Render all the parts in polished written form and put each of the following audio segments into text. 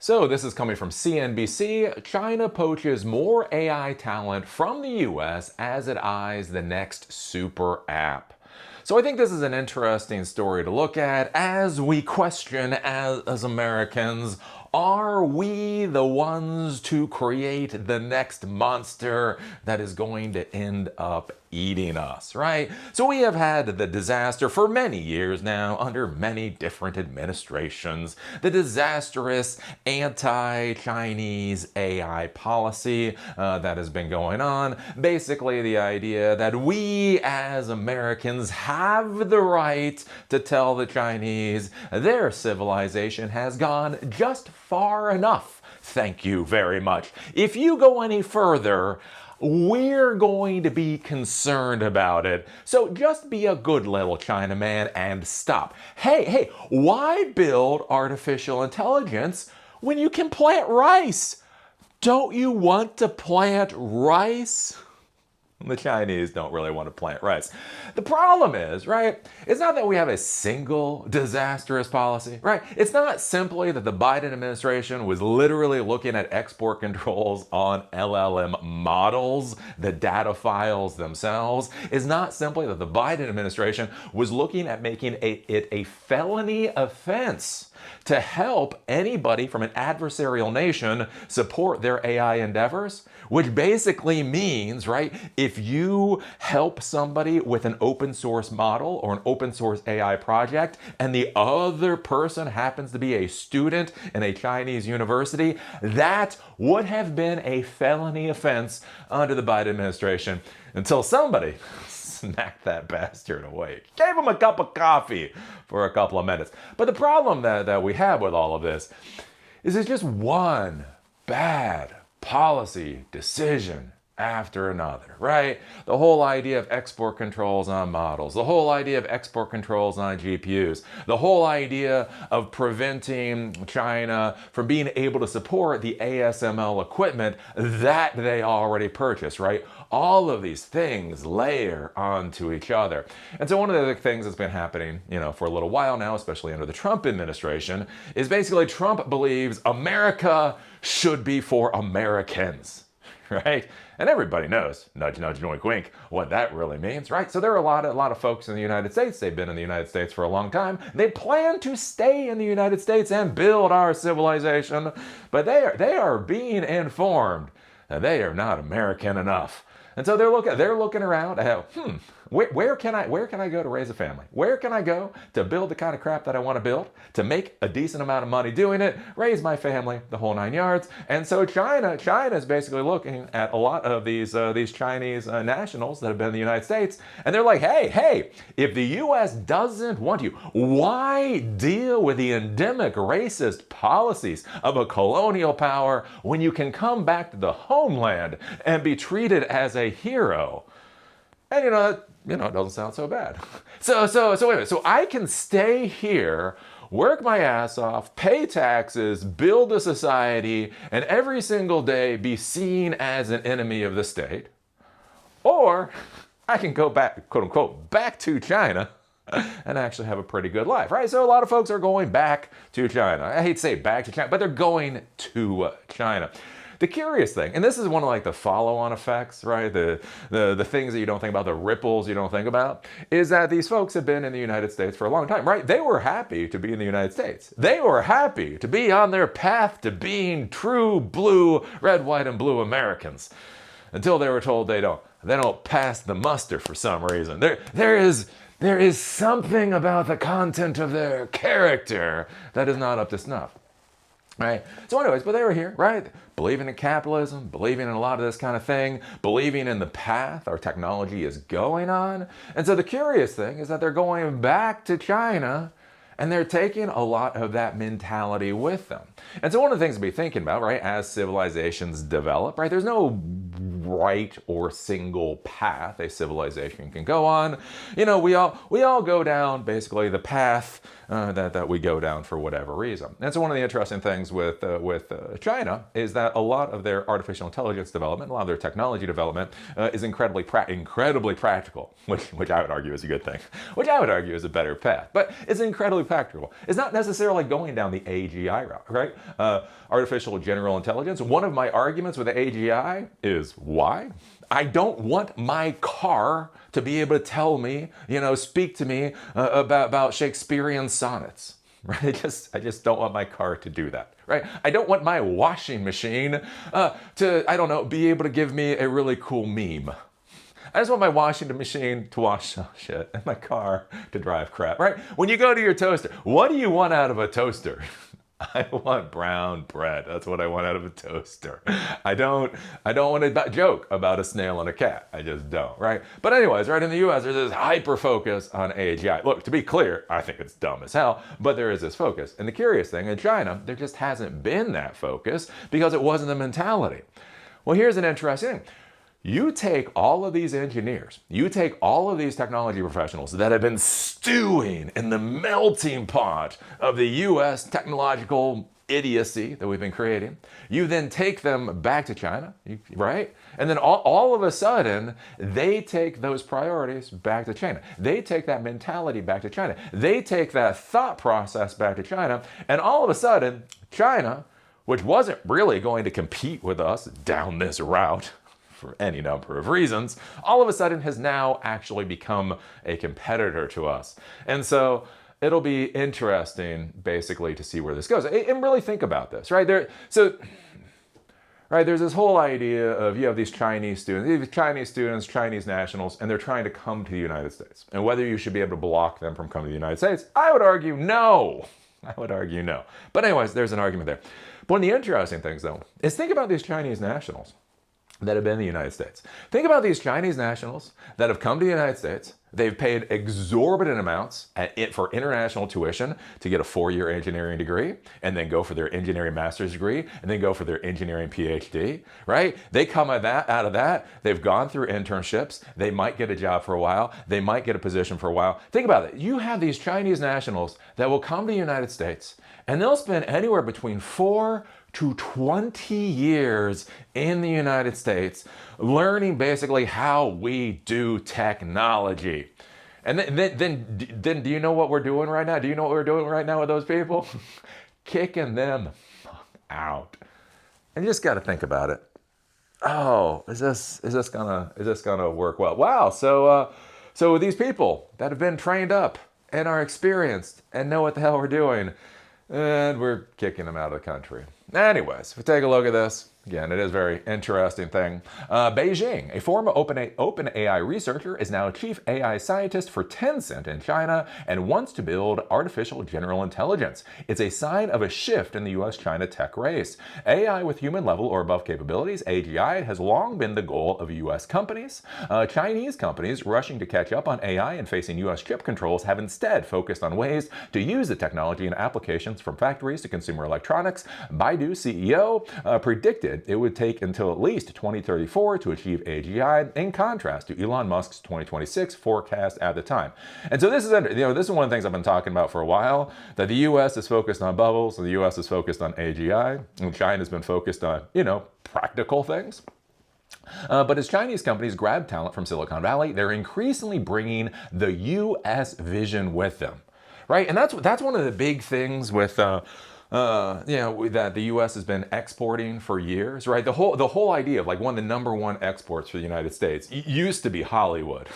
So this is coming from CNBC. China poaches more AI talent from the US as it eyes the next super app. So I think this is an interesting story to look at as we question as Americans, are we the ones to create the next monster that is going to end up eating us, right? So we have had the disaster for many years now under many different administrations, the disastrous anti-Chinese AI policy that has been going on. Basically the idea that we as Americans have the right to tell the Chinese their civilization has gone just far enough. Thank you very much. If you go any further, we're going to be concerned about it. So just be a good little Chinaman and stop. Hey, why build artificial intelligence when you can plant rice? Don't you want to plant rice? The Chinese don't really want to plant rice. The problem is, right, it's not that we have a single disastrous policy, right? It's not simply that the Biden administration was literally looking at export controls on LLM models, the data files themselves. It's not simply that the Biden administration was looking at making it a felony offense to help anybody from an adversarial nation support their AI endeavors, which basically means, right, if you help somebody with an open source model or an open source AI project and the other person happens to be a student in a Chinese university, that would have been a felony offense under the Biden administration until somebody smacked that bastard awake. Gave him a cup of coffee for a couple of minutes. But the problem that we have with all of this is it's just one bad policy decision after another, right? The whole idea of export controls on models, the whole idea of export controls on GPUs, the whole idea of preventing China from being able to support the ASML equipment that they already purchased, right? All of these things layer onto each other. And so one of the things that's been happening, for a little while now, especially under the Trump administration, is basically Trump believes America should be for Americans, right? And everybody knows, nudge, nudge, wink, wink, what that really means, right? So there are a lot of folks in the United States. They've been in the United States for a long time. They plan to stay in the United States and build our civilization, but they are being informed that they are not American enough. And so they're looking around at where can I go to raise a family? Where can I go to build the kind of crap that I want to build, to make a decent amount of money doing it, raise my family, the whole nine yards? And so China is basically looking at a lot of these Chinese nationals that have been in the United States, and they're like, hey, if the U.S. doesn't want you, why deal with the endemic racist policies of a colonial power when you can come back to the homeland and be treated as a hero? And it doesn't sound so bad. So wait a minute. So I can stay here, work my ass off, pay taxes, build a society, and every single day be seen as an enemy of the state. Or I can go back, quote unquote, back to China and actually have a pretty good life, right? So a lot of folks are going back to China. I hate to say back to China, but they're going to China. The curious thing, and this is one of the follow-on effects, right? The things that you don't think about, the ripples you don't think about, is that these folks have been in the United States for a long time, right? They were happy to be in the United States. They were happy to be on their path to being true blue, red, white, and blue Americans until they were told they don't pass the muster for some reason. There is something about the content of their character that is not up to snuff. Right. So anyways, but they were here, right? Believing in capitalism, believing in a lot of this kind of thing, believing in the path our technology is going on. And so the curious thing is that they're going back to China and they're taking a lot of that mentality with them. And so one of the things to be thinking about, right, as civilizations develop, right, there's no right or single path a civilization can go on. We all go down basically the path that we go down for whatever reason. And so one of the interesting things with China is that a lot of their artificial intelligence development, a lot of their technology development is incredibly practical, which I would argue is a good thing, which I would argue is a better path. But it's incredibly practical. It's not necessarily going down the AGI route, right? Artificial general intelligence. One of my arguments with the AGI is why? I don't want my car to be able to tell me, speak to me about Shakespearean sonnets. Right? I just don't want my car to do that, right? I don't want my washing machine to, I don't know, be able to give me a really cool meme. I just want my washing machine to wash shit and my car to drive crap, right? When you go to your toaster, what do you want out of a toaster? I want brown bread. That's what I want out of a toaster. I don't want to joke about a snail and a cat. I just don't, right? But anyways, right, in the US, there's this hyper focus on AGI. Look, to be clear, I think it's dumb as hell, but there is this focus. And the curious thing, in China, there just hasn't been that focus because it wasn't the mentality. Well, here's an interesting thing. You take all of these engineers, you take all of these technology professionals that have been stewing in the melting pot of the US technological idiocy that we've been creating. You then take them back to China, right? And then all of a sudden, they take those priorities back to China. They take that mentality back to China. They take that thought process back to China. And all of a sudden, China, which wasn't really going to compete with us down this route, for any number of reasons, all of a sudden has now actually become a competitor to us. And so it'll be interesting basically to see where this goes. And really think about this, right? There's this whole idea of you have these Chinese students, Chinese nationals, and they're trying to come to the United States. And whether you should be able to block them from coming to the United States, I would argue no. But anyways, there's an argument there. But one of the interesting things though, is think about these Chinese nationals that have been in the United States. Think about these Chinese nationals that have come to the United States. They've paid exorbitant amounts for international tuition to get a 4-year engineering degree and then go for their engineering master's degree and then go for their engineering PhD, right? They come out of that. They've gone through internships. They might get a job for a while. They might get a position for a while. Think about it. You have these Chinese nationals that will come to the United States and they'll spend anywhere between 4 to 20 years in the United States learning basically how we do technology. And then do you know what we're doing right now? Do you know what we're doing right now with those people? Kicking them out. And you just got to think about it. Oh, is this gonna work well? Wow. So these people that have been trained up and are experienced and know what the hell we're doing, and we're kicking them out of the country. Anyways, if we take a look at this, again, it is a very interesting thing. Beijing, a former OpenAI researcher, is now chief AI scientist for Tencent in China and wants to build artificial general intelligence. It's a sign of a shift in the US-China tech race. AI with human level or above capabilities, AGI, has long been the goal of US companies. Chinese companies rushing to catch up on AI and facing US chip controls have instead focused on ways to use the technology in applications from factories to consumer electronics. Baidu CEO predicted it would take until at least 2034 to achieve AGI, in contrast to Elon Musk's 2026 forecast at the time. And so this is one of the things I've been talking about for a while, that the US is focused on bubbles, and the US is focused on AGI, and China's been focused on, practical things. But as Chinese companies grab talent from Silicon Valley, they're increasingly bringing the US vision with them, right? And that's one of the big things with that the U.S. has been exporting for years, right? The whole idea of like one of the number one exports for the United States used to be Hollywood.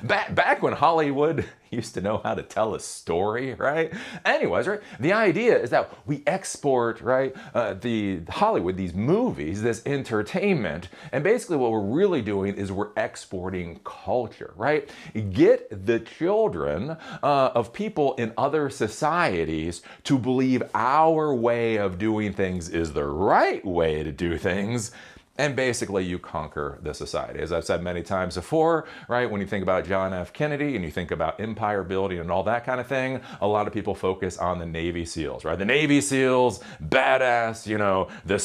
Back when Hollywood used to know how to tell a story, right? Anyways, right? The idea is that we export, right, the Hollywood, these movies, this entertainment, and basically what we're really doing is we're exporting culture, right? Get the children of people in other societies to believe our way of doing things is the right way to do things. And basically you conquer the society. As I've said many times before, right, when you think about John F. Kennedy and you think about empire building and all that kind of thing, a lot of people focus on the Navy SEALs, right? The Navy SEALs, badass, the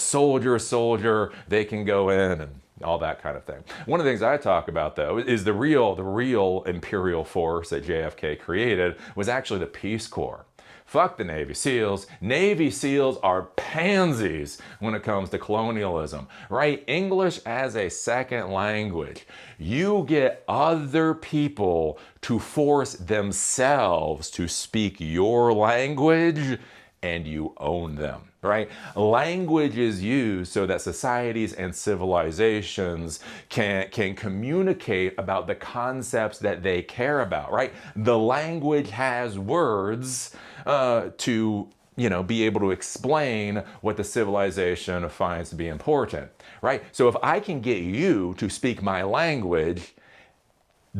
soldier, they can go in and all that kind of thing. One of the things I talk about, though, is the real imperial force that JFK created was actually the Peace Corps. Fuck the Navy SEALs. Navy SEALs are pansies when it comes to colonialism, right? English as a second language. You get other people to force themselves to speak your language, and you own them, right? Language is used so that societies and civilizations can communicate about the concepts that they care about, right? The language has words to be able to explain what the civilization finds to be important, right? So if I can get you to speak my language,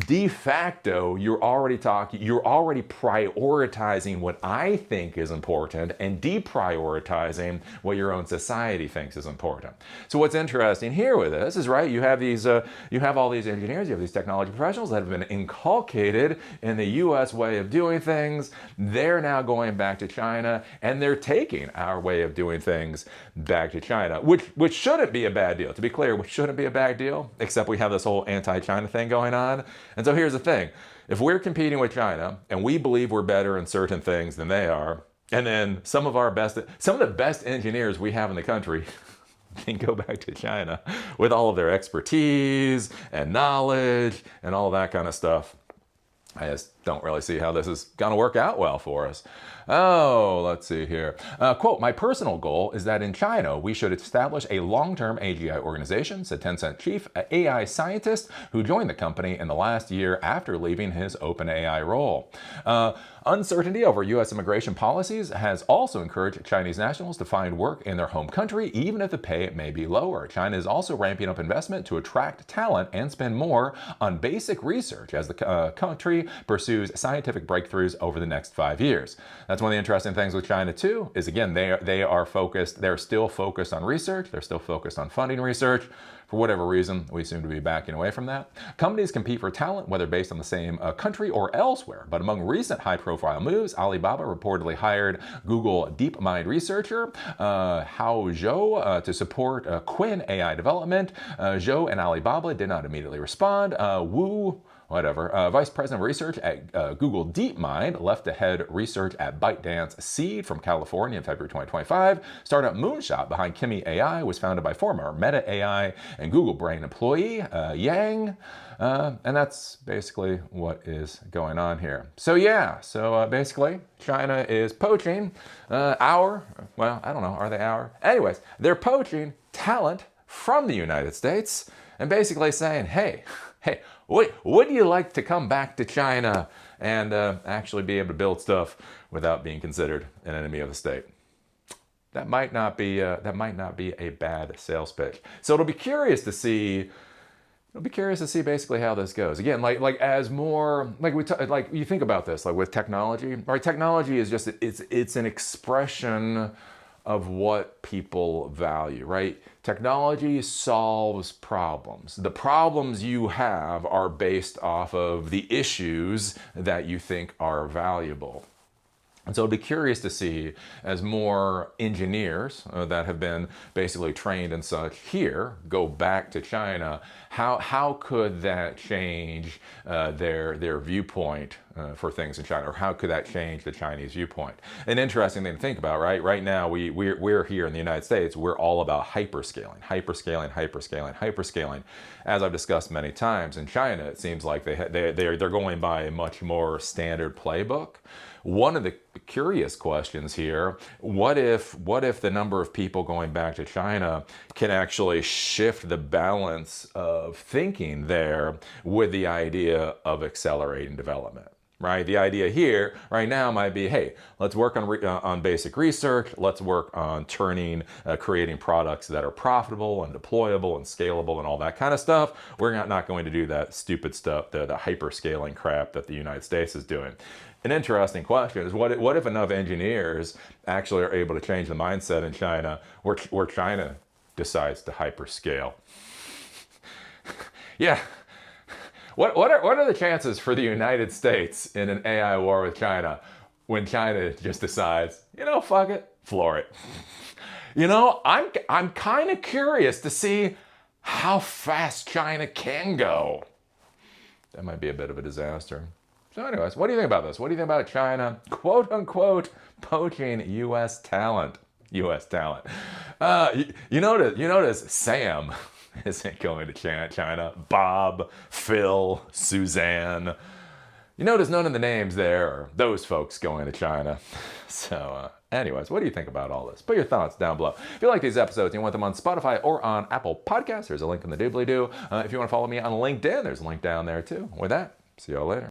de facto, you're already prioritizing what I think is important and deprioritizing what your own society thinks is important. So what's interesting here with this is, right, you have all these engineers, you have these technology professionals that have been inculcated in the US way of doing things. They're now going back to China, and they're taking our way of doing things back to China, which shouldn't be a bad deal. To be clear, which shouldn't be a bad deal, except we have this whole anti-China thing going on. And so here's the thing. If we're competing with China and we believe we're better in certain things than they are, and then some of the best engineers we have in the country can go back to China with all of their expertise and knowledge and all that kind of stuff, I just don't really see how this is going to work out well for us. Oh, let's see here. Quote, my personal goal is that in China, we should establish a long-term AGI organization, said Tencent chief AI scientist who joined the company in the last year after leaving his OpenAI role. Uncertainty over U.S. immigration policies has also encouraged Chinese nationals to find work in their home country, even if the pay may be lower. China is also ramping up investment to attract talent and spend more on basic research as the country pursues scientific breakthroughs over the next 5 years. That's one of the interesting things with China too, is again, they're still focused on research, they're still focused on funding research. For whatever reason, we seem to be backing away from that. Companies compete for talent, whether based on the same country or elsewhere. But among recent high-profile moves, Alibaba reportedly hired Google DeepMind researcher Hao Zhou to support Quinn AI development. Zhou and Alibaba did not immediately respond. Vice President of Research at Google DeepMind left to head research at ByteDance Seed from California in February 2025. Startup Moonshot behind Kimi AI was founded by former Meta AI and Google Brain employee Yang. And that's basically what is going on here. So basically, China is poaching I don't know, are they our? Anyways, they're poaching talent from the United States and basically saying, hey, would you like to come back to China and actually be able to build stuff without being considered an enemy of the state? That might not be a bad sales pitch. So it'll be curious to see basically how this goes. Again, you think about this, like with technology, right? Technology is just it's an expression of what people value, right? Technology solves problems. The problems you have are based off of the issues that you think are valuable. And so I'd be curious to see, as more engineers that have been basically trained and such here go back to China, how could that change their viewpoint for things in China, or how could that change the Chinese viewpoint? An interesting thing to think about, right? Right now, we're here in the United States, we're all about hyperscaling. As I've discussed many times, in China, it seems like they're going by a much more standard playbook. One of the curious questions here, what if the number of people going back to China can actually shift the balance of thinking there with the idea of accelerating development? Right? The idea here right now might be, hey, let's work on basic research. Let's work on creating products that are profitable and deployable and scalable and all that kind of stuff. We're not going to do that stupid stuff, the hyperscaling crap that the United States is doing. An interesting question is, what if enough engineers actually are able to change the mindset in China where China decides to hyperscale? Yeah. What are the chances for the United States in an AI war with China when China just decides, fuck it, floor it? I'm kind of curious to see how fast China can go. That might be a bit of a disaster. So anyways, what do you think about this? What do you think about China, quote unquote, poaching U.S. talent? U.S. talent. You notice Sam isn't going to China. Bob, Phil, Suzanne. You notice none of the names there are those folks going to China. So anyways, what do you think about all this? Put your thoughts down below. If you like these episodes and you want them on Spotify or on Apple Podcasts, there's a link in the doobly-doo. If you want to follow me on LinkedIn, there's a link down there too. With that, see y'all later.